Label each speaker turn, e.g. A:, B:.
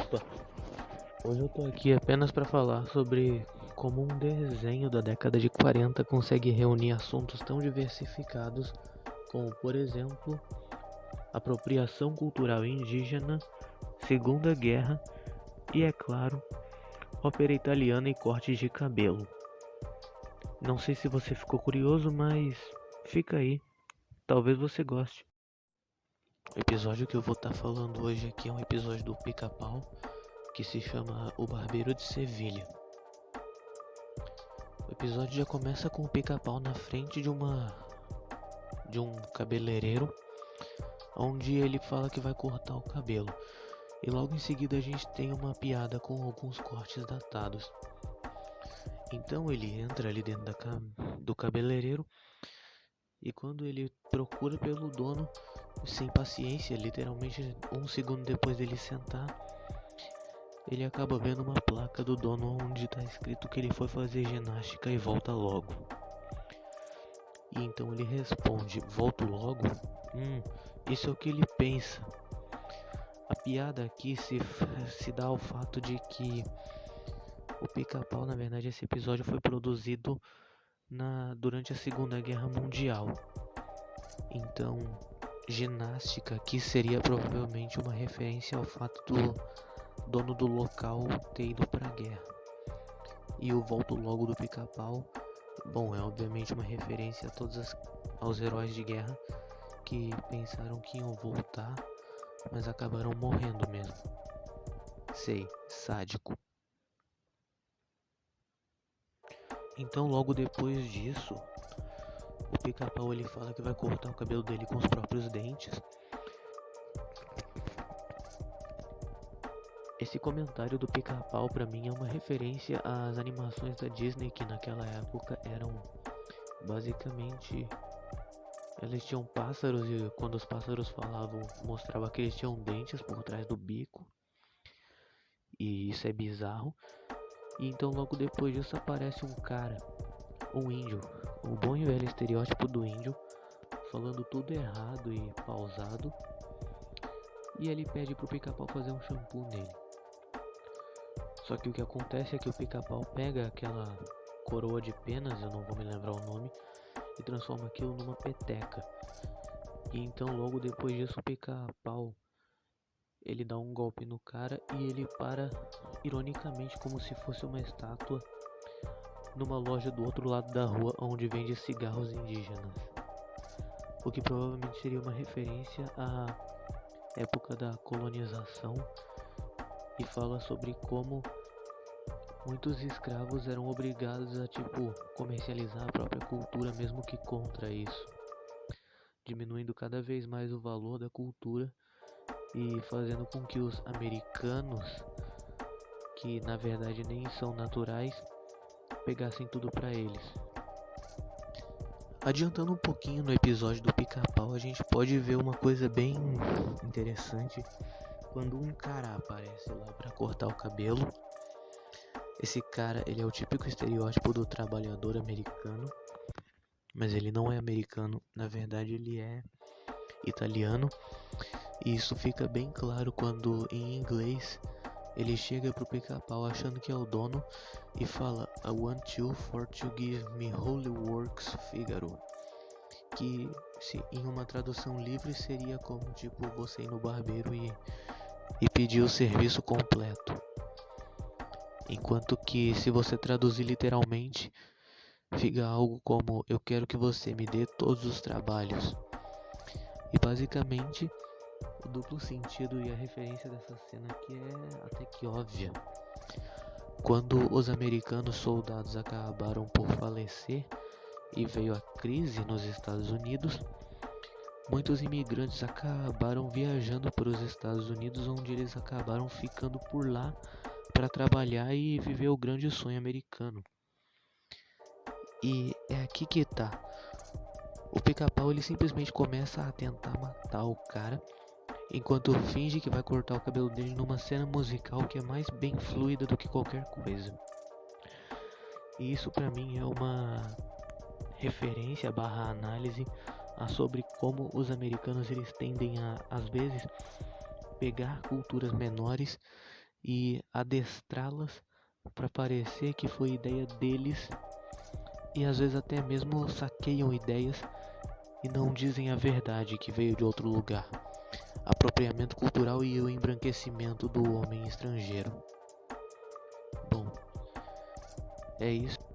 A: Opa, hoje eu tô aqui apenas para falar sobre como um desenho da década de 40 consegue reunir assuntos tão diversificados como, por exemplo, apropriação cultural indígena, Segunda Guerra e, é claro, ópera italiana e cortes de cabelo. Não sei se você ficou curioso, mas fica aí, talvez você goste. O episódio que eu vou estar falando hoje aqui é um episódio do Pica-Pau que se chama O Barbeiro de Sevilha. O episódio já começa com o Pica-Pau na frente de um cabeleireiro, onde ele fala que vai cortar o cabelo. E logo em seguida a gente tem uma piada com alguns cortes datados. Então ele entra ali dentro do cabeleireiro e quando ele procura pelo dono, sem paciência, literalmente um segundo depois dele sentar, ele acaba vendo uma placa do dono onde está escrito que ele foi fazer ginástica e volta logo. E então ele responde: volto logo? Isso é o que ele pensa. A piada aqui se dá ao fato de que o Pica-Pau, na verdade, esse episódio foi produzido durante a Segunda Guerra Mundial. Então, ginástica aqui seria provavelmente uma referência ao fato do dono do local ter ido para a guerra. E o volto logo do Pica-Pau, bom, é obviamente uma referência a todos aos heróis de guerra que pensaram que iam voltar, mas acabaram morrendo mesmo. Sei, sádico. Então logo depois disso, o Pica-Pau ele fala que vai cortar o cabelo dele com os próprios dentes. Esse comentário do Pica-Pau pra mim é uma referência às animações da Disney que naquela época eram basicamente, eles tinham pássaros e quando os pássaros falavam mostrava que eles tinham dentes por trás do bico. E isso é bizarro. E então logo depois disso aparece um cara, um índio, o bom e velho estereótipo do índio, falando tudo errado e pausado. E ele pede pro Pica-Pau fazer um shampoo nele. Só que o que acontece é que o Pica-Pau pega aquela coroa de penas, eu não vou me lembrar o nome, e transforma aquilo numa peteca. E então logo depois disso o Pica-Pau ele dá um golpe no cara e ele para, ironicamente, como se fosse uma estátua, numa loja do outro lado da rua onde vende cigarros indígenas. O que provavelmente seria uma referência à época da colonização e fala sobre como muitos escravos eram obrigados a comercializar a própria cultura, mesmo que contra isso, diminuindo cada vez mais o valor da cultura e fazendo com que os americanos, que na verdade nem são naturais, pegassem tudo pra eles. Adiantando um pouquinho no episódio do Pica-Pau, a gente pode ver uma coisa bem interessante quando um cara aparece lá pra cortar o cabelo. Esse cara, ele é o típico estereótipo do trabalhador americano, mas ele não é americano, na verdade ele é italiano. E isso fica bem claro quando em inglês ele chega pro Pica-Pau achando que é o dono e fala I want you for to give me holy works Figaro, que em uma tradução livre seria como você ir no barbeiro e pedir o serviço completo, enquanto que se você traduzir literalmente fica algo como eu quero que você me dê todos os trabalhos. E basicamente o duplo sentido e a referência dessa cena aqui é até que óbvia. Quando os americanos soldados acabaram por falecer e veio a crise nos Estados Unidos, muitos imigrantes acabaram viajando para os Estados Unidos, onde eles acabaram ficando por lá para trabalhar e viver o grande sonho americano. E é aqui que tá. O Pica-Pau ele simplesmente começa a tentar matar o cara, enquanto finge que vai cortar o cabelo dele numa cena musical que é mais bem fluida do que qualquer coisa. E isso pra mim é uma referência / análise sobre como os americanos eles tendem a, às vezes, pegar culturas menores e adestrá-las para parecer que foi ideia deles, e às vezes até mesmo saqueiam ideias e não dizem a verdade que veio de outro lugar. Apropriamento cultural e o embranquecimento do homem estrangeiro. Bom, é isso.